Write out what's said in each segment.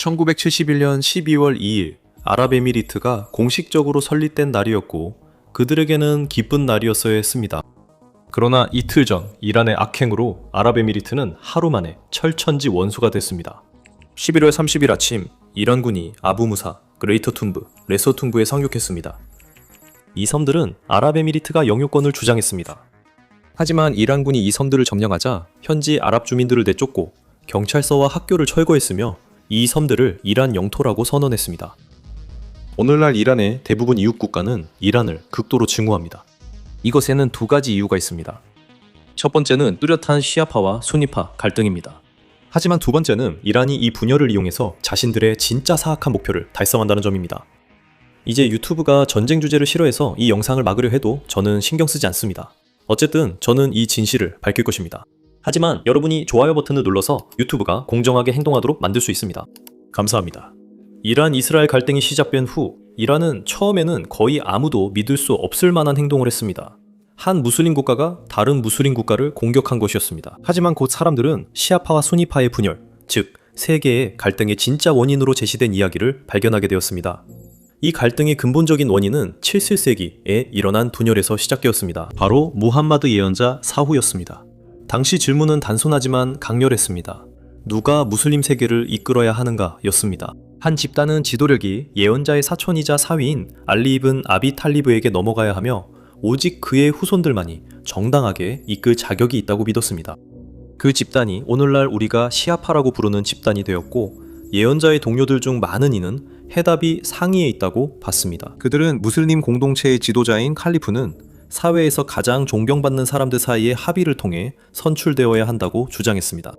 1971년 12월 2일 아랍에미리트가 공식적으로 설립된 날이었고 그들에게는 기쁜 날이었어야 했습니다. 그러나 이틀 전 이란의 악행으로 아랍에미리트는 하루 만에 철천지 원수가 됐습니다. 11월 30일 아침 이란군이 아부무사, 그레이터 툼브, 레서 툼브에 상륙했습니다. 이 섬들은 아랍에미리트가 영유권을 주장했습니다. 하지만 이란군이 이 섬들을 점령하자 현지 아랍 주민들을 내쫓고 경찰서와 학교를 철거했으며 이 섬들을 이란 영토라고 선언했습니다. 오늘날 이란의 대부분 이웃 국가는 이란을 극도로 증오합니다. 이것에는 두 가지 이유가 있습니다. 첫 번째는 뚜렷한 시아파와 수니파 갈등입니다. 하지만 두 번째는 이란이 이 분열을 이용해서 자신들의 진짜 사악한 목표를 달성한다는 점입니다. 이제 유튜브가 전쟁 주제를 싫어해서 이 영상을 막으려 해도 저는 신경 쓰지 않습니다. 어쨌든 저는 이 진실을 밝힐 것입니다. 하지만 여러분이 좋아요 버튼을 눌러서 유튜브가 공정하게 행동하도록 만들 수 있습니다. 감사합니다. 이란 이스라엘 갈등이 시작된 후 이란은 처음에는 거의 아무도 믿을 수 없을 만한 행동을 했습니다. 한 무슬림 국가가 다른 무슬림 국가를 공격한 것이었습니다. 하지만 곧 사람들은 시아파와 수니파의 분열, 즉 세계의 갈등의 진짜 원인으로 제시된 이야기를 발견하게 되었습니다. 이 갈등의 근본적인 원인은 7세기에 일어난 분열에서 시작되었습니다. 바로 무함마드 예언자 사후였습니다. 당시 질문은 단순하지만 강렬했습니다. 누가 무슬림 세계를 이끌어야 하는가 였습니다. 한 집단은 지도력이 예언자의 사촌이자 사위인 알리 이븐 아비 탈리브에게 넘어가야 하며 오직 그의 후손들만이 정당하게 이끌 자격이 있다고 믿었습니다. 그 집단이 오늘날 우리가 시아파라고 부르는 집단이 되었고 예언자의 동료들 중 많은 이는 해답이 상위에 있다고 봤습니다. 그들은 무슬림 공동체의 지도자인 칼리프는 사회에서 가장 존경받는 사람들 사이의 합의를 통해 선출되어야 한다고 주장했습니다.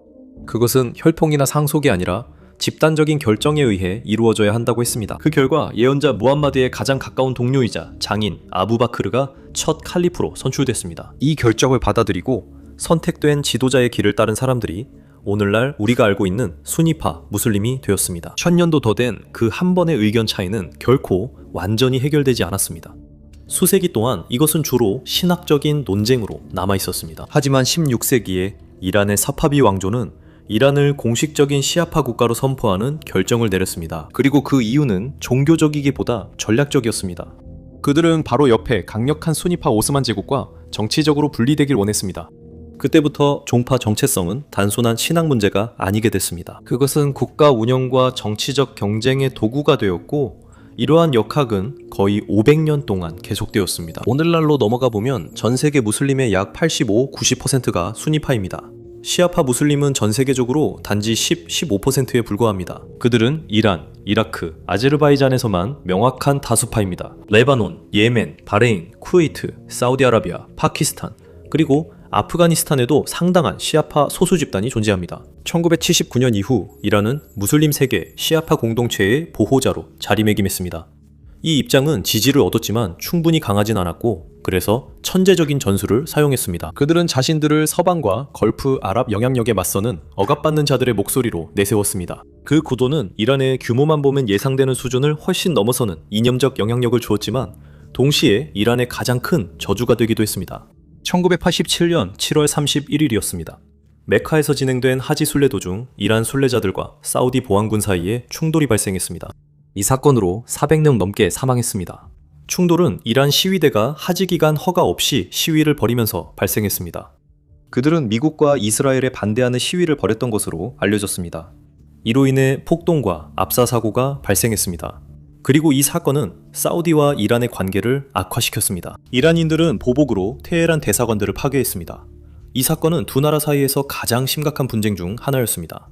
그것은 혈통이나 상속이 아니라 집단적인 결정에 의해 이루어져야 한다고 했습니다. 그 결과 예언자 무함마드의 가장 가까운 동료이자 장인 아부바크르가 첫 칼리프로 선출됐습니다. 이 결정을 받아들이고 선택된 지도자의 길을 따른 사람들이 오늘날 우리가 알고 있는 수니파 무슬림이 되었습니다. 1000년도 더 된 그 한 번의 의견 차이는 결코 완전히 해결되지 않았습니다. 수세기 동안 이것은 주로 신학적인 논쟁으로 남아 있었습니다. 하지만 16세기에 이란의 사파비 왕조는 이란을 공식적인 시아파 국가로 선포하는 결정을 내렸습니다. 그리고 그 이유는 종교적이기보다 전략적이었습니다. 그들은 바로 옆에 강력한 수니파 오스만 제국과 정치적으로 분리되길 원했습니다. 그때부터 종파 정체성은 단순한 신앙 문제가 아니게 됐습니다. 그것은 국가 운영과 정치적 경쟁의 도구가 되었고 이러한 역학은 거의 500년 동안 계속되었습니다. 오늘날로 넘어가 보면 전 세계 무슬림의 약 85, 90%가 수니파입니다. 시아파 무슬림은 전 세계적으로 단지 10, 15%에 불과합니다. 그들은 이란, 이라크, 아제르바이잔에서만 명확한 다수파입니다. 레바논, 예멘, 바레인, 쿠웨이트, 사우디아라비아, 파키스탄, 그리고 아프가니스탄에도 상당한 시아파 소수 집단이 존재합니다. 1979년 이후 이란은 무슬림 세계 시아파 공동체의 보호자로 자리매김했습니다. 이 입장은 지지를 얻었지만 충분히 강하진 않았고 그래서 천재적인 전술을 사용했습니다. 그들은 자신들을 서방과 걸프 아랍 영향력에 맞서는 억압받는 자들의 목소리로 내세웠습니다. 그 구도는 이란의 규모만 보면 예상되는 수준을 훨씬 넘어서는 이념적 영향력을 주었지만 동시에 이란의 가장 큰 저주가 되기도 했습니다. 1987년 7월 31일이었습니다. 메카에서 진행된 하지 순례 도중 이란 순례자들과 사우디 보안군 사이에 충돌이 발생했습니다. 이 사건으로 400명 넘게 사망했습니다. 충돌은 이란 시위대가 하지 기간 허가 없이 시위를 벌이면서 발생했습니다. 그들은 미국과 이스라엘에 반대하는 시위를 벌였던 것으로 알려졌습니다. 이로 인해 폭동과 압사 사고가 발생했습니다. 그리고 이 사건은 사우디와 이란의 관계를 악화시켰습니다. 이란인들은 보복으로 테헤란 대사관들을 파괴했습니다. 이 사건은 두 나라 사이에서 가장 심각한 분쟁 중 하나였습니다.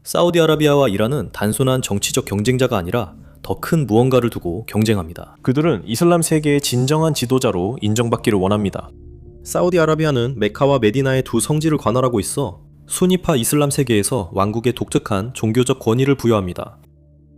사우디아라비아와 이란은 단순한 정치적 경쟁자가 아니라 더 큰 무언가를 두고 경쟁합니다. 그들은 이슬람 세계의 진정한 지도자로 인정받기를 원합니다. 사우디아라비아는 메카와 메디나의 두 성지를 관할하고 있어 수니파 이슬람 세계에서 왕국에 독특한 종교적 권위를 부여합니다.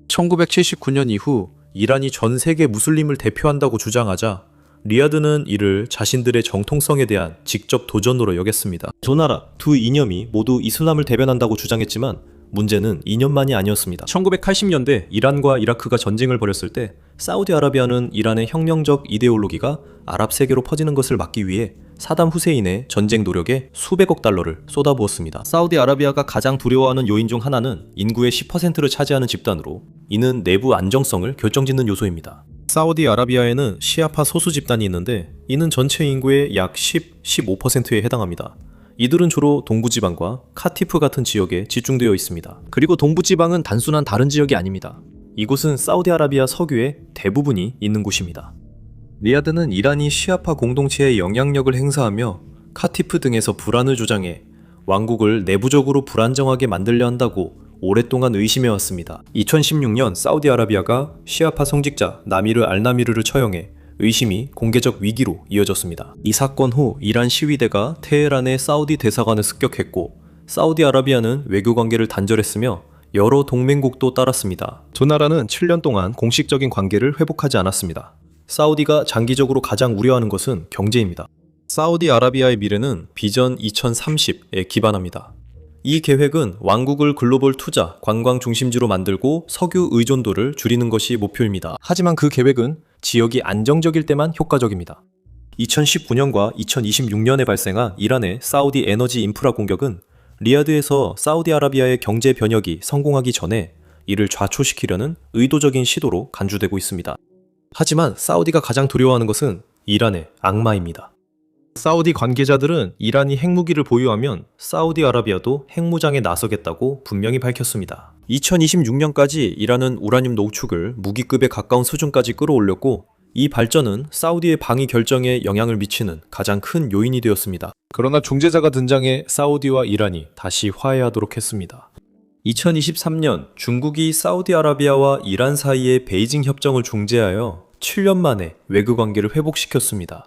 1979년 이후 이란이 전 세계 무슬림을 대표한다고 주장하자 리야드는 이를 자신들의 정통성에 대한 직접 도전으로 여겼습니다. 두 나라, 두 이념이 모두 이슬람을 대변한다고 주장했지만 문제는 이념만이 아니었습니다. 1980년대 이란과 이라크가 전쟁을 벌였을 때 사우디아라비아는 이란의 혁명적 이데올로기가 아랍 세계로 퍼지는 것을 막기 위해 사담 후세인의 전쟁 노력에 수백억 달러를 쏟아부었습니다. 사우디아라비아가 가장 두려워하는 요인 중 하나는 인구의 10%를 차지하는 집단으로, 이는 내부 안정성을 결정짓는 요소입니다. 사우디아라비아에는 시아파 소수 집단이 있는데 이는 전체 인구의 약 15%에 해당합니다. 이들은 주로 동부지방과 카티프 같은 지역에 집중되어 있습니다. 그리고 동부지방은 단순한 다른 지역이 아닙니다. 이곳은 사우디아라비아 서규의 대부분이 있는 곳입니다. 리야드는 이란이 시아파 공동체에 영향력을 행사하며 카티프 등에서 불안을 조장해 왕국을 내부적으로 불안정하게 만들려 한다고 오랫동안 의심해왔습니다. 2016년 사우디아라비아가 시아파 성직자 나미르 알나미르를 처형해 의심이 공개적 위기로 이어졌습니다. 이 사건 후 이란 시위대가 테헤란의 사우디 대사관을 습격했고 사우디아라비아는 외교관계를 단절했으며 여러 동맹국도 따랐습니다. 두 나라는 7년 동안 공식적인 관계를 회복하지 않았습니다. 사우디가 장기적으로 가장 우려하는 것은 경제입니다. 사우디아라비아의 미래는 비전 2030에 기반합니다. 이 계획은 왕국을 글로벌 투자, 관광 중심지로 만들고 석유 의존도를 줄이는 것이 목표입니다. 하지만 그 계획은 지역이 안정적일 때만 효과적입니다. 2019년과 2026년에 발생한 이란의 사우디 에너지 인프라 공격은 리야드에서 사우디아라비아의 경제 변혁이 성공하기 전에 이를 좌초시키려는 의도적인 시도로 간주되고 있습니다. 하지만 사우디가 가장 두려워하는 것은 이란의 악마입니다. 사우디 관계자들은 이란이 핵무기를 보유하면 사우디아라비아도 핵무장에 나서겠다고 분명히 밝혔습니다. 2026년까지 이란은 우라늄 농축을 무기급에 가까운 수준까지 끌어올렸고 이 발전은 사우디의 방위 결정에 영향을 미치는 가장 큰 요인이 되었습니다. 그러나 중재자가 등장해 사우디와 이란이 다시 화해하도록 했습니다. 2023년 중국이 사우디아라비아와 이란 사이의 베이징 협정을 중재하여 7년 만에 외교 관계를 회복시켰습니다.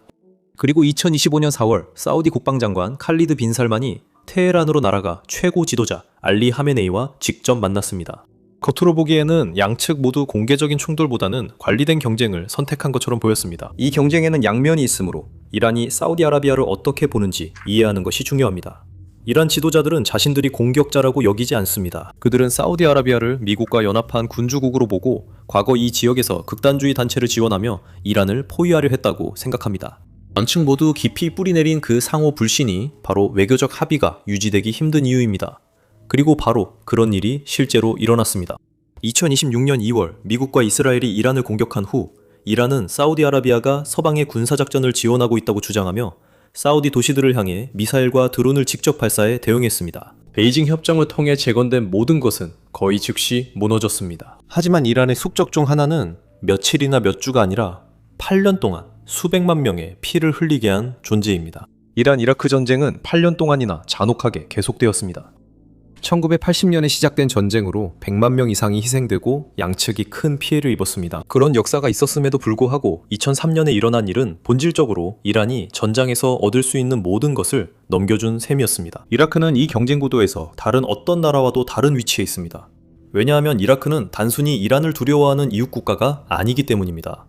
그리고 2025년 4월 사우디 국방장관 칼리드 빈 살만이 테헤란으로 날아가 최고 지도자 알리 하메네이와 직접 만났습니다. 겉으로 보기에는 양측 모두 공개적인 충돌보다는 관리된 경쟁을 선택한 것처럼 보였습니다. 이 경쟁에는 양면이 있으므로 이란이 사우디아라비아를 어떻게 보는지 이해하는 것이 중요합니다. 이란 지도자들은 자신들이 공격자라고 여기지 않습니다. 그들은 사우디아라비아를 미국과 연합한 군주국으로 보고 과거 이 지역에서 극단주의 단체를 지원하며 이란을 포위하려 했다고 생각합니다. 양측 모두 깊이 뿌리내린 그 상호 불신이 바로 외교적 합의가 유지되기 힘든 이유입니다. 그리고 바로 그런 일이 실제로 일어났습니다. 2026년 2월 미국과 이스라엘이 이란을 공격한 후 이란은 사우디아라비아가 서방의 군사작전을 지원하고 있다고 주장하며 사우디 도시들을 향해 미사일과 드론을 직접 발사해 대응했습니다. 베이징 협정을 통해 재건된 모든 것은 거의 즉시 무너졌습니다. 하지만 이란의 숙적 중 하나는 며칠이나 몇 주가 아니라 8년 동안 수백만 명의 피를 흘리게 한 존재입니다. 이란 이라크 전쟁은 8년 동안이나 잔혹하게 계속되었습니다. 1980년에 시작된 전쟁으로 100만 명 이상이 희생되고 양측이 큰 피해를 입었습니다. 그런 역사가 있었음에도 불구하고 2003년에 일어난 일은 본질적으로 이란이 전장에서 얻을 수 있는 모든 것을 넘겨준 셈이었습니다. 이라크는 이 경쟁 구도에서 다른 어떤 나라와도 다른 위치에 있습니다. 왜냐하면 이라크는 단순히 이란을 두려워하는 이웃 국가가 아니기 때문입니다.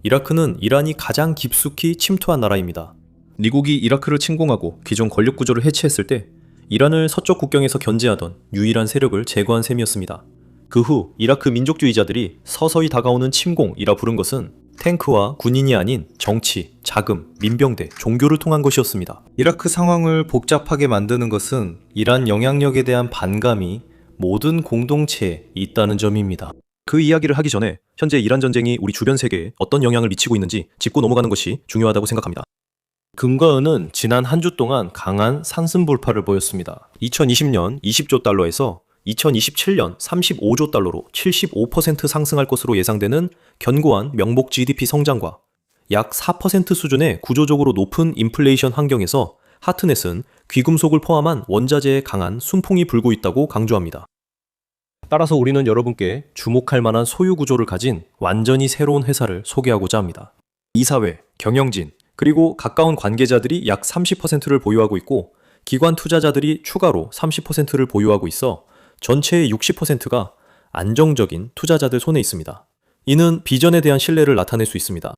이라크는 이란이 가장 깊숙이 침투한 나라입니다. 미국이 이라크를 침공하고 기존 권력 구조를 해체했을 때 이란을 서쪽 국경에서 견제하던 유일한 세력을 제거한 셈이었습니다. 그 후 이라크 민족주의자들이 서서히 다가오는 침공이라 부른 것은 탱크와 군인이 아닌 정치, 자금, 민병대, 종교를 통한 것이었습니다. 이라크 상황을 복잡하게 만드는 것은 이란 영향력에 대한 반감이 모든 공동체에 있다는 점입니다. 그 이야기를 하기 전에 현재 이란 전쟁이 우리 주변 세계에 어떤 영향을 미치고 있는지 짚고 넘어가는 것이 중요하다고 생각합니다. 금과 은은 지난 한 주 동안 강한 상승 돌파를 보였습니다. 2020년 20조 달러에서 2027년 35조 달러로 75% 상승할 것으로 예상되는 견고한 명목 GDP 성장과 약 4% 수준의 구조적으로 높은 인플레이션 환경에서 하트넷은 귀금속을 포함한 원자재의 강한 순풍이 불고 있다고 강조합니다. 따라서 우리는 여러분께 주목할 만한 소유 구조를 가진 완전히 새로운 회사를 소개하고자 합니다. 이사회, 경영진, 그리고 가까운 관계자들이 약 30%를 보유하고 있고 기관 투자자들이 추가로 30%를 보유하고 있어 전체의 60%가 안정적인 투자자들 손에 있습니다. 이는 비전에 대한 신뢰를 나타낼 수 있습니다.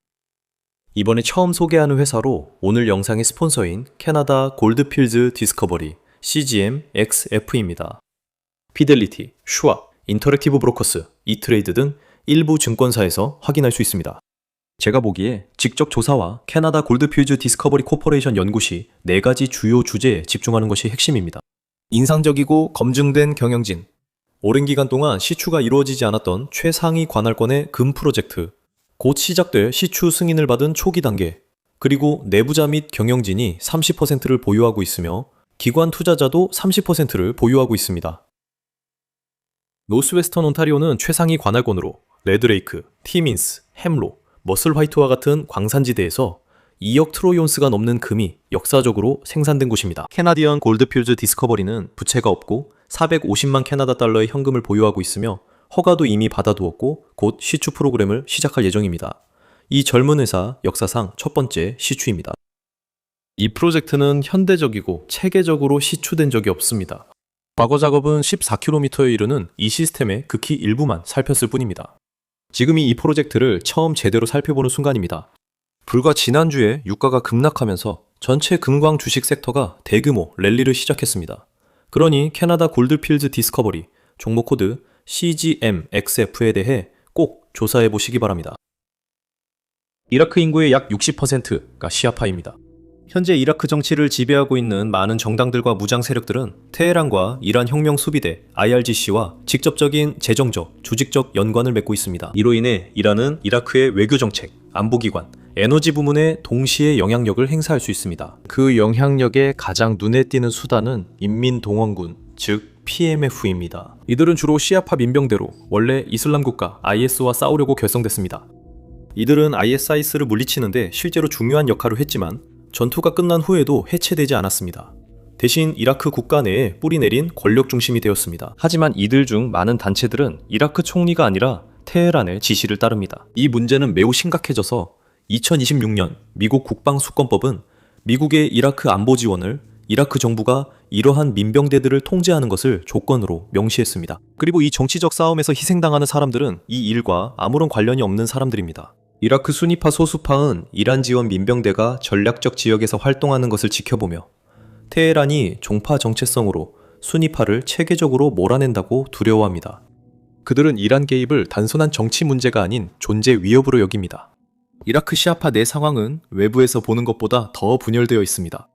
이번에 처음 소개하는 회사로 오늘 영상의 스폰서인 캐나다 골드필즈 디스커버리 CGM XF입니다. 피델리티, 슈왑, 인터랙티브 브로커스, 이트레이드 등 일부 증권사에서 확인할 수 있습니다. 제가 보기에 직접 조사와 캐나다 골드필즈 디스커버리 코퍼레이션 연구 시 4가지 주요 주제에 집중하는 것이 핵심입니다. 인상적이고 검증된 경영진, 오랜 기간 동안 시추가 이루어지지 않았던 최상위 관할권의 금 프로젝트, 곧 시작될 시추 승인을 받은 초기 단계, 그리고 내부자 및 경영진이 30%를 보유하고 있으며 기관 투자자도 30%를 보유하고 있습니다. 노스웨스턴 온타리오는 최상위 관할권으로 레드레이크, 티민스, 햄로, 머슬 화이트와 같은 광산지대에서 2억 트로이온스가 넘는 금이 역사적으로 생산된 곳입니다. 캐나디언 골드필즈 디스커버리는 부채가 없고 450만 캐나다 달러의 현금을 보유하고 있으며 허가도 이미 받아두었고 곧 시추 프로그램을 시작할 예정입니다. 이 젊은 회사 역사상 첫 번째 시추입니다. 이 프로젝트는 현대적이고 체계적으로 시추된 적이 없습니다. 과거 작업은 14km에 이르는 이 시스템의 극히 일부만 살폈을 뿐입니다. 지금이 이 프로젝트를 처음 제대로 살펴보는 순간입니다. 불과 지난주에 유가가 급락하면서 전체 금광 주식 섹터가 대규모 랠리를 시작했습니다. 그러니 캐나다 골드필즈 디스커버리 종목 코드 CGMXF에 대해 꼭 조사해 보시기 바랍니다. 이라크 인구의 약 60%가 시아파입니다. 현재 이라크 정치를 지배하고 있는 많은 정당들과 무장 세력들은 테헤란과 이란 혁명 수비대 IRGC와 직접적인 재정적, 조직적 연관을 맺고 있습니다. 이로 인해 이란은 이라크의 외교 정책, 안보기관, 에너지 부문에 동시에 영향력을 행사할 수 있습니다. 그 영향력의 가장 눈에 띄는 수단은 인민동원군, 즉 PMF입니다. 이들은 주로 시아파 민병대로 원래 이슬람 국가 IS와 싸우려고 결성됐습니다. 이들은 ISIS를 물리치는데 실제로 중요한 역할을 했지만 전투가 끝난 후에도 해체되지 않았습니다. 대신 이라크 국가 내에 뿌리내린 권력 중심이 되었습니다. 하지만 이들 중 많은 단체들은 이라크 총리가 아니라 테헤란의 지시를 따릅니다. 이 문제는 매우 심각해져서 2026년 미국 국방수권법은 미국의 이라크 안보 지원을 이라크 정부가 이러한 민병대들을 통제하는 것을 조건으로 명시했습니다. 그리고 이 정치적 싸움에서 희생당하는 사람들은 이 일과 아무런 관련이 없는 사람들입니다. 이라크 수니파 소수파는 이란 지원 민병대가 전략적 지역에서 활동하는 것을 지켜보며 테헤란이 종파 정체성으로 수니파를 체계적으로 몰아낸다고 두려워합니다. 그들은 이란 개입을 단순한 정치 문제가 아닌 존재 위협으로 여깁니다. 이라크 시아파 내 상황은 외부에서 보는 것보다 더 분열되어 있습니다.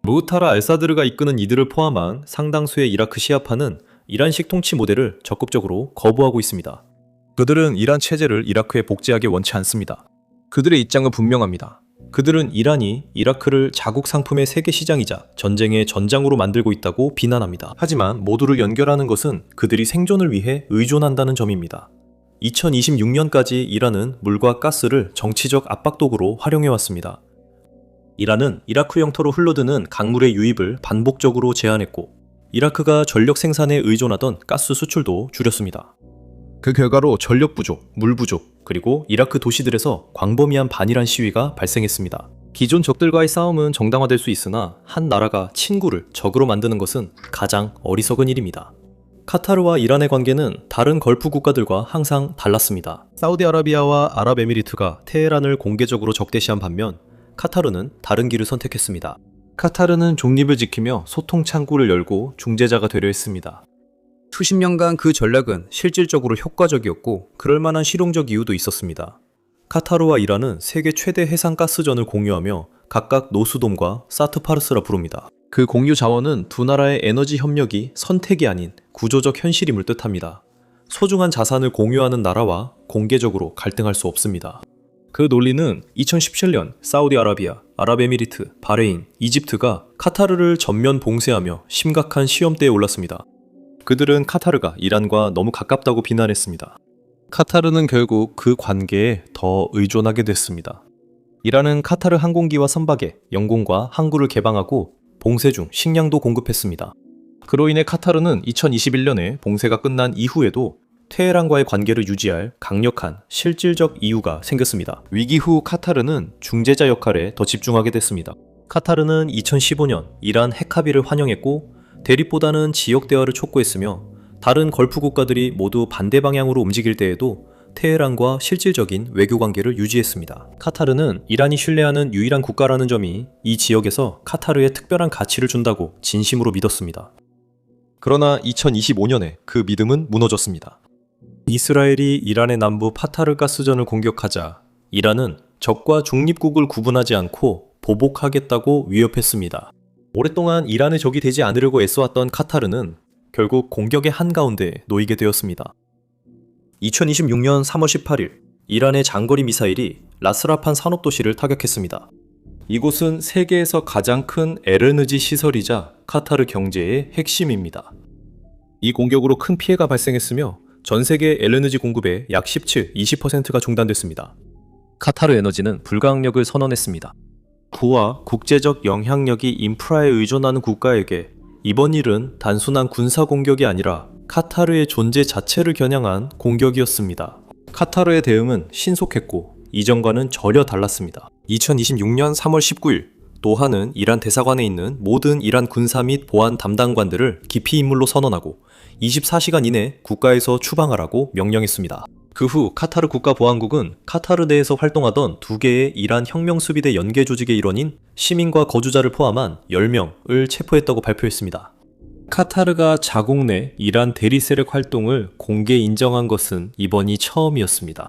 무흐타라 알사드르가 이끄는 이들을 포함한 상당수의 이라크 시아파는 이란식 통치 모델을 적극적으로 거부하고 있습니다. 그들은 이란 체제를 이라크에 복제하기 원치 않습니다. 그들의 입장은 분명합니다. 그들은 이란이 이라크를 자국 상품의 세계 시장이자 전쟁의 전장으로 만들고 있다고 비난합니다. 하지만 모두를 연결하는 것은 그들이 생존을 위해 의존한다는 점입니다. 2026년까지 이란은 물과 가스를 정치적 압박도구로 활용해왔습니다. 이란은 이라크 영토로 흘러드는 강물의 유입을 반복적으로 제한했고 이라크가 전력 생산에 의존하던 가스 수출도 줄였습니다. 그 결과로 전력 부족, 물 부족, 그리고 이라크 도시들에서 광범위한 반이란 시위가 발생했습니다. 기존 적들과의 싸움은 정당화될 수 있으나 한 나라가 친구를 적으로 만드는 것은 가장 어리석은 일입니다. 카타르와 이란의 관계는 다른 걸프 국가들과 항상 달랐습니다. 사우디아라비아와 아랍에미리트가 테헤란을 공개적으로 적대시한 반면 카타르는 다른 길을 선택했습니다. 카타르는 중립을 지키며 소통 창구를 열고 중재자가 되려 했습니다. 수십 년간 그 전략은 실질적으로 효과적이었고 그럴 만한 실용적 이유도 있었습니다. 카타르와 이란은 세계 최대 해상가스전을 공유하며 각각 노수돔과 사트파르스라 부릅니다. 그 공유 자원은 두 나라의 에너지 협력이 선택이 아닌 구조적 현실임을 뜻합니다. 소중한 자산을 공유하는 나라와 공개적으로 갈등할 수 없습니다. 그 논리는 2017년 사우디아라비아, 아랍에미리트, 바레인, 이집트가 카타르를 전면 봉쇄하며 심각한 시험대에 올랐습니다. 그들은 카타르가 이란과 너무 가깝다고 비난했습니다. 카타르는 결국 그 관계에 더 의존하게 됐습니다. 이란은 카타르 항공기와 선박에 영공과 항구를 개방하고 봉쇄 중 식량도 공급했습니다. 그로 인해 카타르는 2021년에 봉쇄가 끝난 이후에도 테헤란과의 관계를 유지할 강력한 실질적 이유가 생겼습니다. 위기 후 카타르는 중재자 역할에 더 집중하게 됐습니다. 카타르는 2015년 이란 핵 합의를 환영했고 대립보다는 지역 대화를 촉구했으며 다른 걸프 국가들이 모두 반대 방향으로 움직일 때에도 테헤란과 실질적인 외교 관계를 유지했습니다. 카타르는 이란이 신뢰하는 유일한 국가라는 점이 이 지역에서 카타르에 특별한 가치를 준다고 진심으로 믿었습니다. 그러나 2025년에 그 믿음은 무너졌습니다. 이스라엘이 이란의 남부 파타르 가스전을 공격하자 이란은 적과 중립국을 구분하지 않고 보복하겠다고 위협했습니다. 오랫동안 이란의 적이 되지 않으려고 애써왔던 카타르는 결국 공격의 한가운데 놓이게 되었습니다. 2026년 3월 18일, 이란의 장거리 미사일이 라스라판 산업도시를 타격했습니다. 이곳은 세계에서 가장 큰 LNG 시설이자 카타르 경제의 핵심입니다. 이 공격으로 큰 피해가 발생했으며 전 세계 LNG 공급의 약 20%가 중단됐습니다. 카타르 에너지는 불가항력을 선언했습니다. 구와 국제적 영향력이 인프라에 의존하는 국가에게 이번 일은 단순한 군사 공격이 아니라 카타르의 존재 자체를 겨냥한 공격이었습니다. 카타르의 대응은 신속했고 이전과는 전혀 달랐습니다. 2026년 3월 19일, 도하는 이란 대사관에 있는 모든 이란 군사 및 보안 담당관들을 기피 인물로 선언하고 24시간 이내 국가에서 추방하라고 명령했습니다. 그 후 카타르 국가보안국은 카타르 내에서 활동하던 2개의 이란 혁명수비대 연계 조직의 일원인 시민과 거주자를 포함한 10명을 체포했다고 발표했습니다. 카타르가 자국 내 이란 대리 세력 활동을 공개 인정한 것은 이번이 처음이었습니다.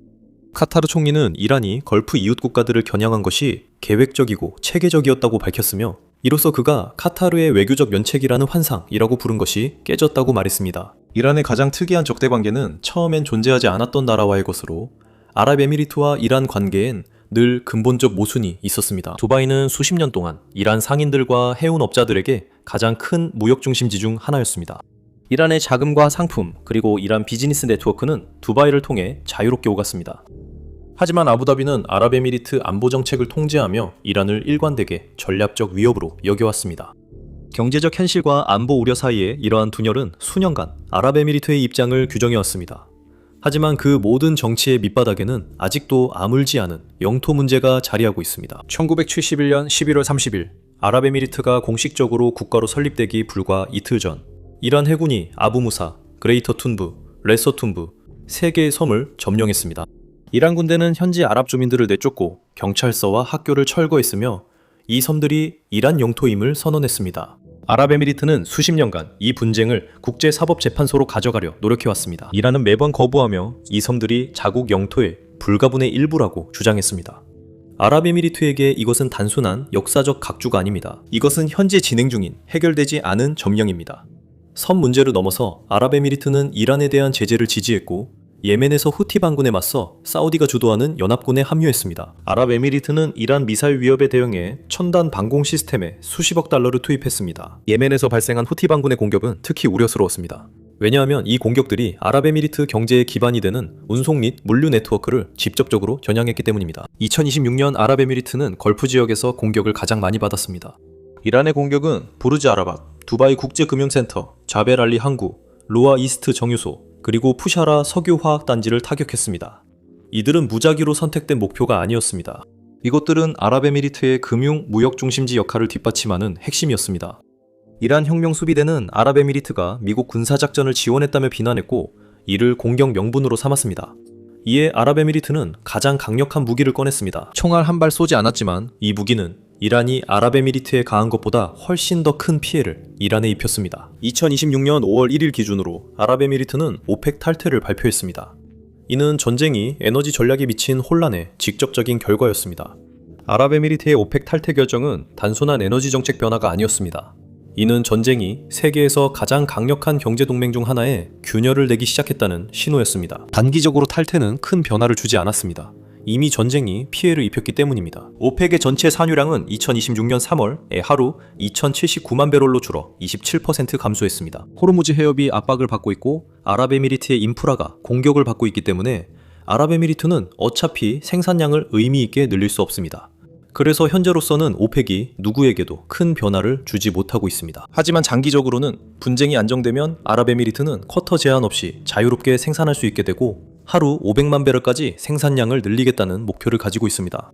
카타르 총리는 이란이 걸프 이웃 국가들을 겨냥한 것이 계획적이고 체계적이었다고 밝혔으며 이로써 그가 카타르의 외교적 면책이라는 환상이라고 부른 것이 깨졌다고 말했습니다. 이란의 가장 특이한 적대 관계는 처음엔 존재하지 않았던 나라와의 것으로 아랍에미리트와 이란 관계엔 늘 근본적 모순이 있었습니다. 두바이는 수십 년 동안 이란 상인들과 해운업자들에게 가장 큰 무역 중심지 중 하나였습니다. 이란의 자금과 상품 그리고 이란 비즈니스 네트워크는 두바이를 통해 자유롭게 오갔습니다. 하지만 아부다비는 아랍에미리트 안보 정책을 통제하며 이란을 일관되게 전략적 위협으로 여겨왔습니다. 경제적 현실과 안보 우려 사이에 이러한 분열은 수년간 아랍에미리트의 입장을 규정해왔습니다. 하지만 그 모든 정치의 밑바닥에는 아직도 아물지 않은 영토 문제가 자리하고 있습니다. 1971년 11월 30일, 아랍에미리트가 공식적으로 국가로 설립되기 불과 이틀 전, 이란 해군이 아부무사, 그레이터 툰부, 레서 툰부 3개의 섬을 점령했습니다. 이란 군대는 현지 아랍 주민들을 내쫓고 경찰서와 학교를 철거했으며 이 섬들이 이란 영토임을 선언했습니다. 아랍에미리트는 수십 년간 이 분쟁을 국제사법재판소로 가져가려 노력해왔습니다. 이란은 매번 거부하며 이 섬들이 자국 영토의 불가분의 일부라고 주장했습니다. 아랍에미리트에게 이것은 단순한 역사적 각주가 아닙니다. 이것은 현재 진행 중인 해결되지 않은 점령입니다. 섬 문제를 넘어서 아랍에미리트는 이란에 대한 제재를 지지했고 예멘에서 후티 반군에 맞서 사우디가 주도하는 연합군에 합류했습니다. 아랍에미리트는 이란 미사일 위협에 대응해 첨단 방공 시스템에 수십억 달러를 투입했습니다. 예멘에서 발생한 후티 반군의 공격은 특히 우려스러웠습니다. 왜냐하면 이 공격들이 아랍에미리트 경제의 기반이 되는 운송 및 물류 네트워크를 직접적으로 겨냥했기 때문입니다. 2026년 아랍에미리트는 걸프 지역에서 공격을 가장 많이 받았습니다. 이란의 공격은 부르즈 아라박, 두바이 국제금융센터, 자벨알리 항구, 로아 이스트 정유소, 그리고 푸샤라 석유화학단지를 타격했습니다. 이들은 무작위로 선택된 목표가 아니었습니다. 이곳들은 아랍에미리트의 금융, 무역 중심지 역할을 뒷받침하는 핵심이었습니다. 이란 혁명수비대는 아랍에미리트가 미국 군사작전을 지원했다며 비난했고 이를 공격 명분으로 삼았습니다. 이에 아랍에미리트는 가장 강력한 무기를 꺼냈습니다. 총알 한 발 쏘지 않았지만 이 무기는 이란이 아랍에미리트에 가한 것보다 훨씬 더 큰 피해를 이란에 입혔습니다. 2026년 5월 1일 기준으로 아랍에미리트는 오펙 탈퇴를 발표했습니다. 이는 전쟁이 에너지 전략에 미친 혼란의 직접적인 결과였습니다. 아랍에미리트의 오펙 탈퇴 결정은 단순한 에너지 정책 변화가 아니었습니다. 이는 전쟁이 세계에서 가장 강력한 경제동맹 중 하나에 균열을 내기 시작했다는 신호였습니다. 단기적으로 탈퇴는 큰 변화를 주지 않았습니다. 이미 전쟁이 피해를 입혔기 때문입니다. 오펙의 전체 산유량은 2026년 3월에 하루 2079만 배럴로 줄어 27% 감소했습니다. 호르무즈 해협이 압박을 받고 있고 아랍에미리트의 인프라가 공격을 받고 있기 때문에 아랍에미리트는 어차피 생산량을 의미 있게 늘릴 수 없습니다. 그래서 현재로서는 오펙이 누구에게도 큰 변화를 주지 못하고 있습니다. 하지만 장기적으로는 분쟁이 안정되면 아랍에미리트는 쿼터 제한 없이 자유롭게 생산할 수 있게 되고 하루 500만 배럴까지 생산량을 늘리겠다는 목표를 가지고 있습니다.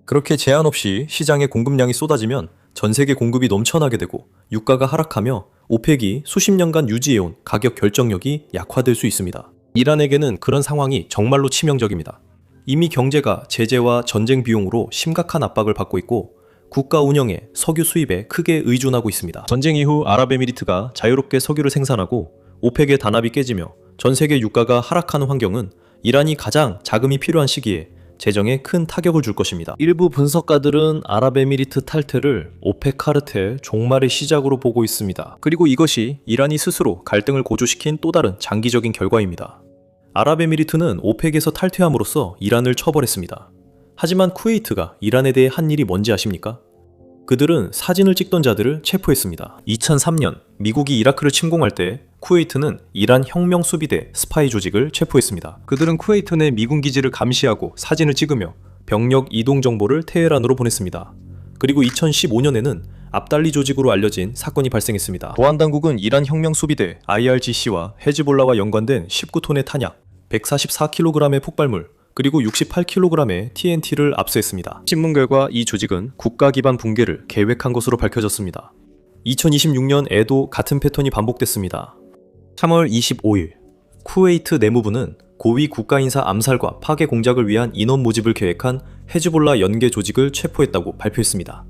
그렇게 제한 없이 시장에 공급량이 쏟아지면 전 세계 공급이 넘쳐나게 되고 유가가 하락하며 오펙이 수십 년간 유지해온 가격 결정력이 약화될 수 있습니다. 이란에게는 그런 상황이 정말로 치명적입니다. 이미 경제가 제재와 전쟁 비용으로 심각한 압박을 받고 있고 국가 운영에 석유 수입에 크게 의존하고 있습니다. 전쟁 이후 아랍에미리트가 자유롭게 석유를 생산하고 오펙의 단합이 깨지며 전 세계 유가가 하락하는 환경은 이란이 가장 자금이 필요한 시기에 재정에 큰 타격을 줄 것입니다. 일부 분석가들은 아랍에미리트 탈퇴를 오펙 카르텔 종말의 시작으로 보고 있습니다. 그리고 이것이 이란이 스스로 갈등을 고조시킨 또 다른 장기적인 결과입니다. 아랍에미리트는 오펙에서 탈퇴함으로써 이란을 처벌했습니다. 하지만 쿠웨이트가 이란에 대해 한 일이 뭔지 아십니까? 그들은 사진을 찍던 자들을 체포했습니다. 2003년 미국이 이라크를 침공할 때 쿠웨이트는 이란 혁명수비대 스파이 조직을 체포했습니다. 그들은 쿠웨이트 내 미군 기지를 감시하고 사진을 찍으며 병력 이동 정보를 테헤란으로 보냈습니다. 그리고 2015년에는 압달리 조직으로 알려진 사건이 발생했습니다. 보안당국은 이란 혁명수비대 IRGC와 헤즈볼라와 연관된 19톤의 탄약, 144kg의 폭발물, 그리고 68kg의 TNT를 압수했습니다. 신문 결과 이 조직은 국가 기반 붕괴를 계획한 것으로 밝혀졌습니다. 2026년에도 같은 패턴이 반복됐습니다. 3월 25일, 쿠웨이트 내무부는 고위 국가인사 암살과 파괴 공작을 위한 인원 모집을 계획한 헤즈볼라 연계 조직을 체포했다고 발표했습니다.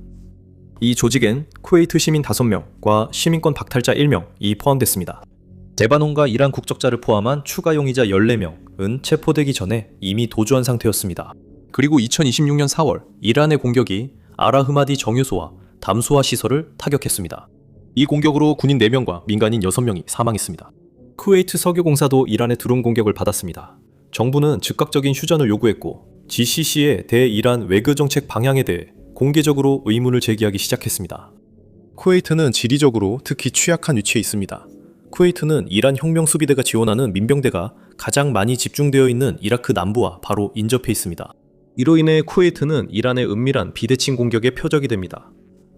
이 조직엔 쿠웨이트 시민 5명과 시민권 박탈자 1명이 포함됐습니다. 레바논과 이란 국적자를 포함한 추가 용의자 14명은 체포되기 전에 이미 도주한 상태였습니다. 그리고 2026년 4월 이란의 공격이 아라흐마디 정유소와 담수화 시설을 타격했습니다. 이 공격으로 군인 4명과 민간인 6명이 사망했습니다. 쿠웨이트 석유공사도 이란의 드론 공격을 받았습니다. 정부는 즉각적인 휴전을 요구했고 GCC의 대이란 외교정책 방향에 대해 공개적으로 의문을 제기하기 시작했습니다. 쿠웨이트는 지리적으로 특히 취약한 위치에 있습니다. 쿠웨이트는 이란 혁명수비대가 지원하는 민병대가 가장 많이 집중되어 있는 이라크 남부와 바로 인접해 있습니다. 이로 인해 쿠웨이트는 이란의 은밀한 비대칭 공격의 표적이 됩니다.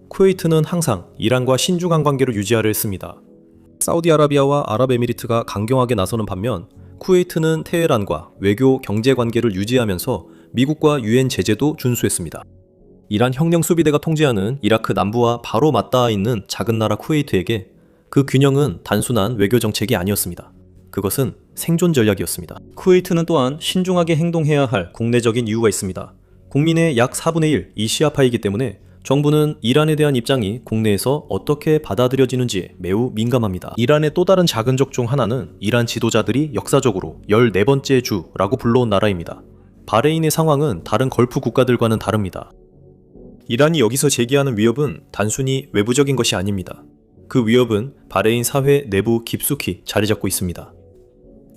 쿠웨이트는 항상 이란과 신중한 관계를 유지하려 했습니다. 사우디아라비아와 아랍에미리트가 강경하게 나서는 반면 쿠웨이트는 테헤란과 외교, 경제 관계를 유지하면서 미국과 유엔 제재도 준수했습니다. 이란 혁명수비대가 통제하는 이라크 남부와 바로 맞닿아 있는 작은 나라 쿠웨이트에게 그 균형은 단순한 외교 정책이 아니었습니다. 그것은 생존 전략이었습니다. 쿠웨이트는 또한 신중하게 행동해야 할 국내적인 이유가 있습니다. 국민의 약 4분의 1, 이 시아파이기 때문에 정부는 이란에 대한 입장이 국내에서 어떻게 받아들여지는지에 매우 민감합니다. 이란의 또 다른 작은 적 중 하나는 이란 지도자들이 역사적으로 14번째 주라고 불러온 나라입니다. 바레인의 상황은 다른 걸프 국가들과는 다릅니다. 이란이 여기서 제기하는 위협은 단순히 외부적인 것이 아닙니다. 그 위협은 바레인 사회 내부 깊숙이 자리 잡고 있습니다.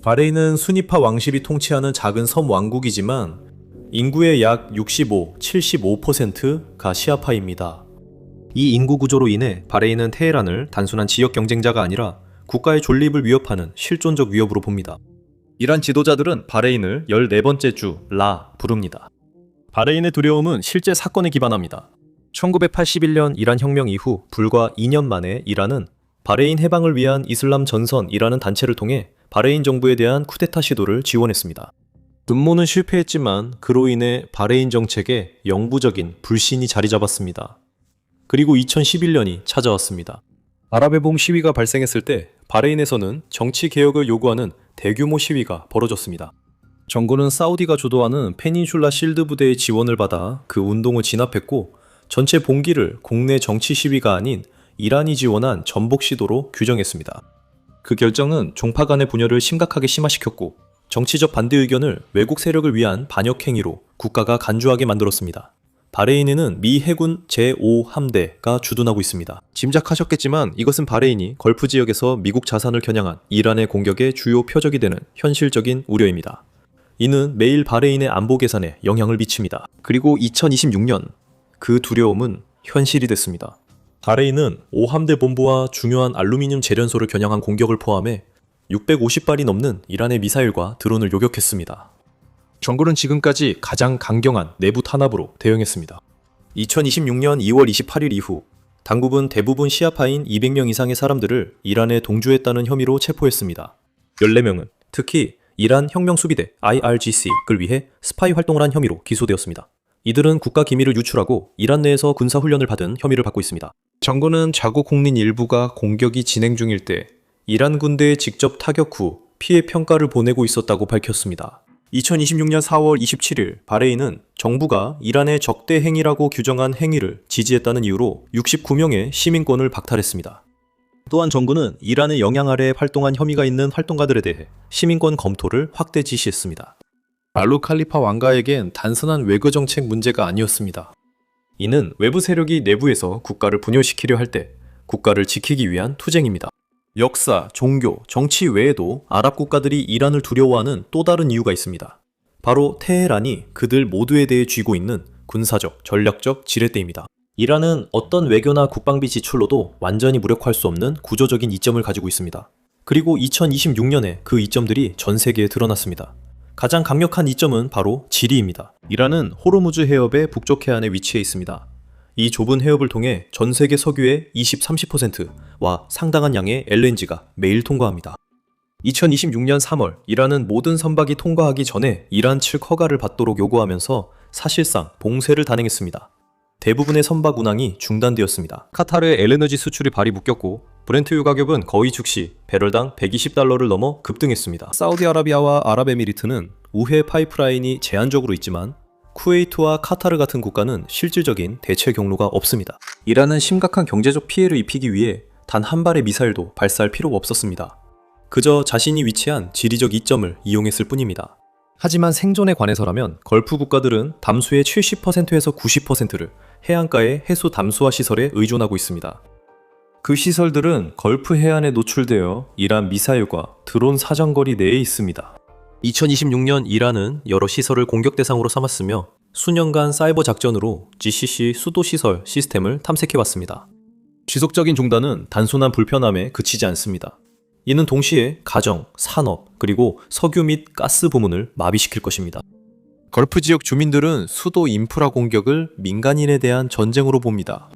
바레인은 수니파 왕실이 통치하는 작은 섬 왕국이지만 인구의 약 65, 75%가 시아파입니다. 이 인구 구조로 인해 바레인은 테헤란을 단순한 지역 경쟁자가 아니라 국가의 존립을 위협하는 실존적 위협으로 봅니다. 이란 지도자들은 바레인을 14번째 주라 부릅니다. 바레인의 두려움은 실제 사건에 기반합니다. 1981년 이란 혁명 이후 불과 2년 만에 이란은 바레인 해방을 위한 이슬람 전선이라는 단체를 통해 바레인 정부에 대한 쿠데타 시도를 지원했습니다. 음모는 실패했지만 그로 인해 바레인 정책에 영구적인 불신이 자리 잡았습니다. 그리고 2011년이 찾아왔습니다. 아랍의 봄 시위가 발생했을 때 바레인에서는 정치 개혁을 요구하는 대규모 시위가 벌어졌습니다. 정부는 사우디가 주도하는 페닌슐라 실드 부대의 지원을 받아 그 운동을 진압했고 전체 봉기를 국내 정치 시위가 아닌 이란이 지원한 전복 시도로 규정했습니다. 그 결정은 종파 간의 분열을 심각하게 심화시켰고 정치적 반대 의견을 외국 세력을 위한 반역 행위로 국가가 간주하게 만들었습니다. 바레인에는 미 해군 제5함대가 주둔하고 있습니다. 짐작하셨겠지만 이것은 바레인이 걸프 지역에서 미국 자산을 겨냥한 이란의 공격의 주요 표적이 되는 현실적인 우려입니다. 이는 매일 바레인의 안보 계산에 영향을 미칩니다. 그리고 2026년 그 두려움은 현실이 됐습니다. 바레인은 5함대 본부와 중요한 알루미늄 재련소를 겨냥한 공격을 포함해 650발이 넘는 이란의 미사일과 드론을 요격했습니다. 정부는 지금까지 가장 강경한 내부 탄압으로 대응했습니다. 2026년 2월 28일 이후 당국은 대부분 시아파인 200명 이상의 사람들을 이란에 동조했다는 혐의로 체포했습니다. 14명은 특히 이란 혁명수비대 IRGC를 위해 스파이 활동을 한 혐의로 기소되었습니다. 이들은 국가 기밀을 유출하고 이란 내에서 군사훈련을 받은 혐의를 받고 있습니다. 정부는 자국 국민 일부가 공격이 진행 중일 때 이란 군대에 직접 타격 후 피해 평가를 보내고 있었다고 밝혔습니다. 2026년 4월 27일 바레인은 정부가 이란의 적대 행위라고 규정한 행위를 지지했다는 이유로 69명의 시민권을 박탈했습니다. 또한 정부는 이란의 영향 아래 활동한 혐의가 있는 활동가들에 대해 시민권 검토를 확대 지시했습니다. 알루 칼리파 왕가에겐 단순한 외교 정책 문제가 아니었습니다. 이는 외부 세력이 내부에서 국가를 분열시키려 할 때 국가를 지키기 위한 투쟁입니다. 역사, 종교, 정치 외에도 아랍 국가들이 이란을 두려워하는 또 다른 이유가 있습니다. 바로 테헤란이 그들 모두에 대해 쥐고 있는 군사적, 전략적 지렛대입니다. 이란은 어떤 외교나 국방비 지출로도 완전히 무력화할 수 없는 구조적인 이점을 가지고 있습니다. 그리고 2026년에 그 이점들이 전 세계에 드러났습니다. 가장 강력한 이점은 바로 지리입니다. 이란은 호르무즈 해협의 북쪽 해안에 위치해 있습니다. 이 좁은 해협을 통해 전 세계 석유의 20-30%와 상당한 양의 LNG가 매일 통과합니다. 2026년 3월 이란은 모든 선박이 통과하기 전에 이란 측 허가를 받도록 요구하면서 사실상 봉쇄를 단행했습니다. 대부분의 선박 운항이 중단되었습니다. 카타르의 LNG 수출이 발이 묶였고 브렌트유 가격은 거의 즉시 배럴당 120달러를 넘어 급등했습니다. 사우디아라비아와 아랍에미리트는 우회 파이프라인이 제한적으로 있지만 쿠웨이트와 카타르 같은 국가는 실질적인 대체 경로가 없습니다. 이란은 심각한 경제적 피해를 입히기 위해 단 한 발의 미사일도 발사할 필요가 없었습니다. 그저 자신이 위치한 지리적 이점을 이용했을 뿐입니다. 하지만 생존에 관해서라면 걸프 국가들은 담수의 70%에서 90%를 해안가의 해수 담수화 시설에 의존하고 있습니다. 그 시설들은 걸프 해안에 노출되어 이란 미사일과 드론 사정거리 내에 있습니다. 2026년 이란은 여러 시설을 공격 대상으로 삼았으며 수년간 사이버 작전으로 GCC 수도 시설 시스템을 탐색해왔습니다. 지속적인 중단은 단순한 불편함에 그치지 않습니다. 이는 동시에 가정, 산업, 그리고 석유 및 가스 부문을 마비시킬 것입니다. 걸프 지역 주민들은 수도 인프라 공격을 민간인에 대한 전쟁으로 봅니다.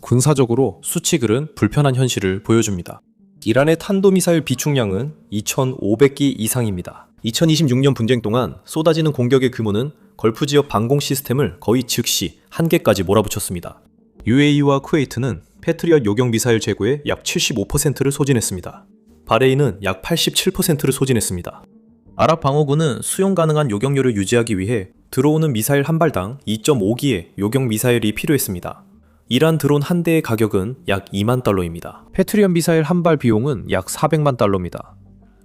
군사적으로 수치글은 불편한 현실을 보여줍니다. 이란의 탄도미사일 비축량은 2,500기 이상입니다. 2026년 분쟁 동안 쏟아지는 공격의 규모는 걸프 지역 방공 시스템을 거의 즉시 한계까지 몰아붙였습니다. UAE와 쿠웨이트는 패트리엇 요격 미사일 재고의 약 75%를 소진했습니다. 바레인은 약 87%를 소진했습니다. 아랍 방어군은 수용 가능한 요격률을 유지하기 위해 들어오는 미사일 한 발당 2.5기의 요격 미사일이 필요했습니다. 이란 드론 한 대의 가격은 약 2만 달러입니다. 패트리엇 미사일 한 발 비용은 약 400만 달러입니다.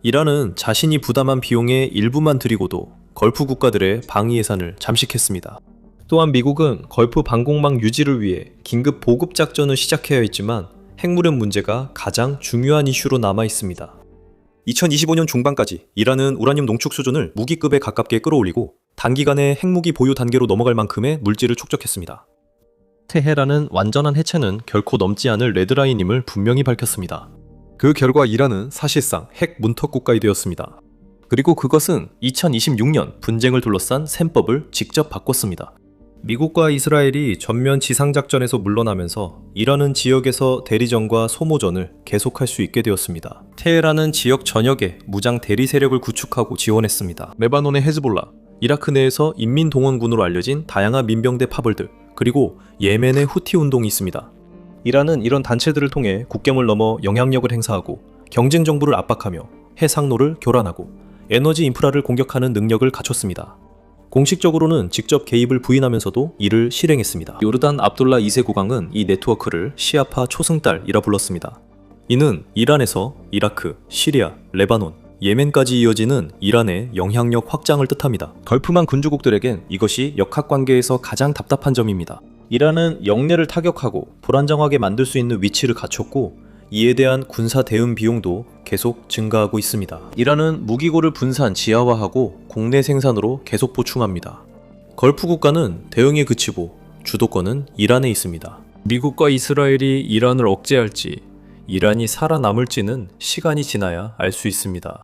이란은 자신이 부담한 비용의 일부만 들이고도 걸프 국가들의 방위 예산을 잠식했습니다. 또한 미국은 걸프 방공망 유지를 위해 긴급 보급 작전을 시작해야 했지만 핵무력 문제가 가장 중요한 이슈로 남아 있습니다. 2025년 중반까지 이란은 우라늄 농축 수준을 무기급에 가깝게 끌어올리고 단기간에 핵무기 보유 단계로 넘어갈 만큼의 물질을 축적했습니다. 테헤란은 완전한 해체는 결코 넘지 않을 레드라인임을 분명히 밝혔습니다. 그 결과 이란은 사실상 핵 문턱 국가이 되었습니다. 그리고 그것은 2026년 분쟁을 둘러싼 셈법을 직접 바꿨습니다. 미국과 이스라엘이 전면 지상작전에서 물러나면서 이란은 지역에서 대리전과 소모전을 계속할 수 있게 되었습니다. 테헤란은 지역 전역에 무장 대리 세력을 구축하고 지원했습니다. 레바논의 헤즈볼라, 이라크 내에서 인민동원군으로 알려진 다양한 민병대 파벌들, 그리고 예멘의 후티 운동이 있습니다. 이란은 이런 단체들을 통해 국경을 넘어 영향력을 행사하고 경쟁 정부를 압박하며 해상로를 교란하고 에너지 인프라를 공격하는 능력을 갖췄습니다. 공식적으로는 직접 개입을 부인하면서도 이를 실행했습니다. 요르단 압둘라 2세 국왕은 이 네트워크를 시아파 초승달이라 불렀습니다. 이는 이란에서 이라크, 시리아, 레바논, 예멘까지 이어지는 이란의 영향력 확장을 뜻합니다. 걸프만 군주국들에겐 이것이 역학관계에서 가장 답답한 점입니다. 이란은 영내를 타격하고 불안정하게 만들 수 있는 위치를 갖췄고 이에 대한 군사 대응 비용도 계속 증가하고 있습니다. 이란은 무기고를 분산 지하화하고 국내 생산으로 계속 보충합니다. 걸프 국가는 대응에 그치고 주도권은 이란에 있습니다. 미국과 이스라엘이 이란을 억제할지, 이란이 살아남을지는 시간이 지나야 알 수 있습니다.